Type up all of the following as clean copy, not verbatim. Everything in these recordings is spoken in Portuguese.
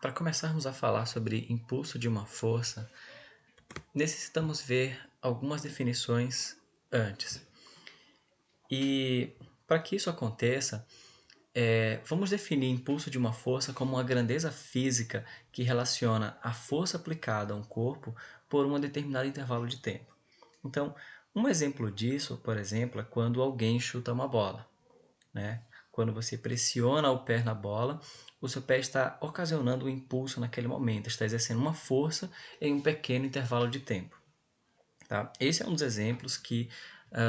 Para começarmos a falar sobre impulso de uma força, necessitamos ver algumas definições antes. E para que isso aconteça, vamos definir impulso de uma força como uma grandeza física que relaciona a força aplicada a um corpo por um determinado intervalo de tempo. Então, um exemplo disso, por exemplo, é quando alguém chuta uma bola, né? Quando você pressiona o pé na bola, o seu pé está ocasionando um impulso naquele momento, está exercendo uma força em um pequeno intervalo de tempo. Tá? Esse é um dos exemplos que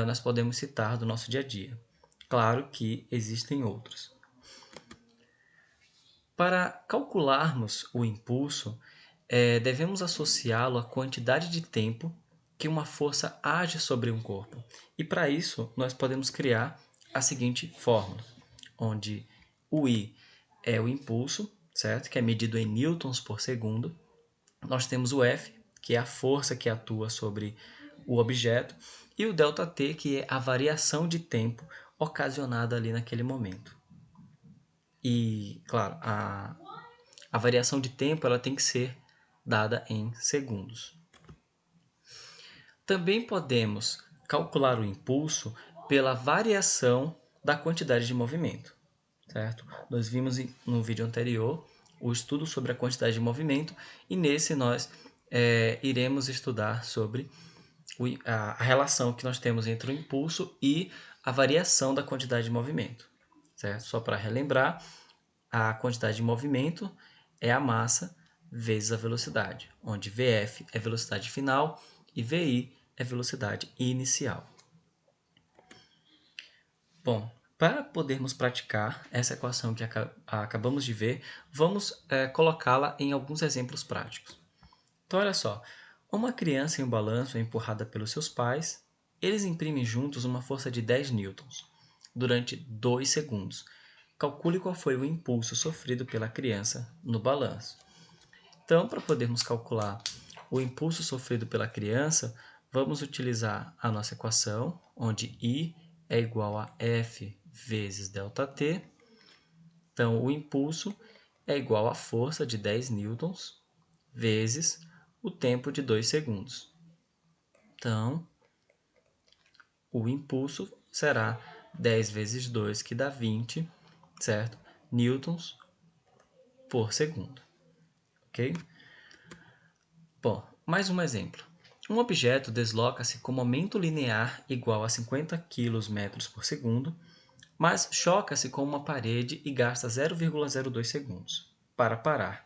nós podemos citar do nosso dia a dia. Claro que existem outros. Para calcularmos o impulso, devemos associá-lo à quantidade de tempo que uma força age sobre um corpo. E para isso, nós podemos criar a seguinte fórmula, onde o I é o impulso, certo? Que é medido em newtons por segundo. Nós temos o F, que é a força que atua sobre o objeto, e o ΔT, que é a variação de tempo ocasionada ali naquele momento. E, claro, a variação de tempo ela tem que ser dada em segundos. Também podemos calcular o impulso pela variação da quantidade de movimento, certo? Nós vimos no vídeo anterior o estudo sobre a quantidade de movimento e nesse nós iremos estudar sobre a relação que nós temos entre o impulso e a variação da quantidade de movimento, certo? Só para relembrar, a quantidade de movimento é a massa vezes a velocidade, onde Vf é velocidade final e Vi é velocidade inicial. Bom, para podermos praticar essa equação que acabamos de ver, vamos colocá-la em alguns exemplos práticos. Então, olha só, uma criança em um balanço é empurrada pelos seus pais, eles imprimem juntos uma força de 10 newtons durante 2 segundos. Calcule qual foi o impulso sofrido pela criança no balanço. Então, para podermos calcular o impulso sofrido pela criança, vamos utilizar a nossa equação, onde I é igual a F vezes ΔT. Então, o impulso é igual à força de 10 newtons vezes o tempo de 2 segundos. Então, o impulso será 10 vezes 2, que dá 20, certo? Newtons por segundo. Ok? Bom, mais um exemplo. Um objeto desloca-se com momento linear igual a 50 km por segundo, mas choca-se com uma parede e gasta 0,02 segundos para parar.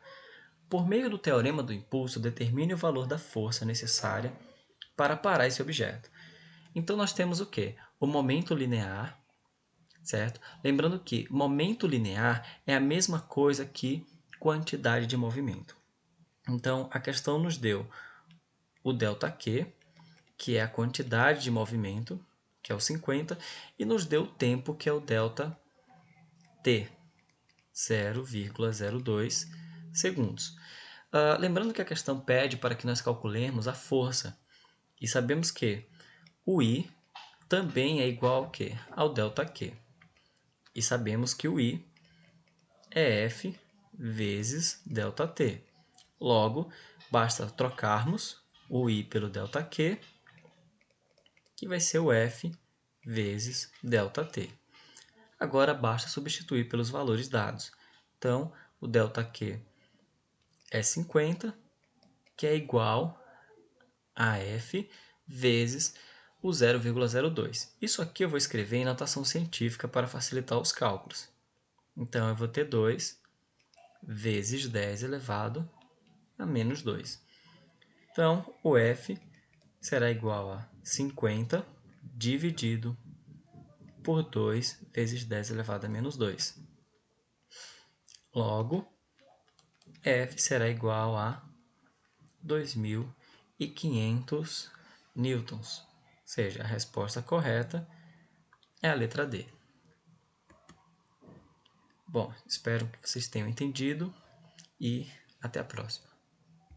Por meio do teorema do impulso, determine o valor da força necessária para parar esse objeto. Então, nós temos o quê? O momento linear, certo? Lembrando que momento linear é a mesma coisa que quantidade de movimento. Então, a questão nos deu o ΔQ, que é a quantidade de movimento, que é o 50, e nos deu o tempo, que é o ΔT, 0,02 segundos. Lembrando que a questão pede para que nós calculemos a força, e sabemos que o I também é igual ao quê? Ao ΔQ. E sabemos que o I é F vezes ΔT. Logo, basta trocarmos o I pelo ΔQ, que vai ser o F vezes ΔT. Agora, basta substituir pelos valores dados. Então, o ΔQ é 50, que é igual a F vezes o 0,02. Isso aqui eu vou escrever em notação científica para facilitar os cálculos. Então, eu vou ter 2 vezes 10 elevado a menos 2. Então, o F será igual a 50 dividido por 2 vezes 10 elevado a menos 2. Logo, F será igual a 2.500 newtons. Ou seja, a resposta correta é a letra D. Bom, espero que vocês tenham entendido e até a próxima.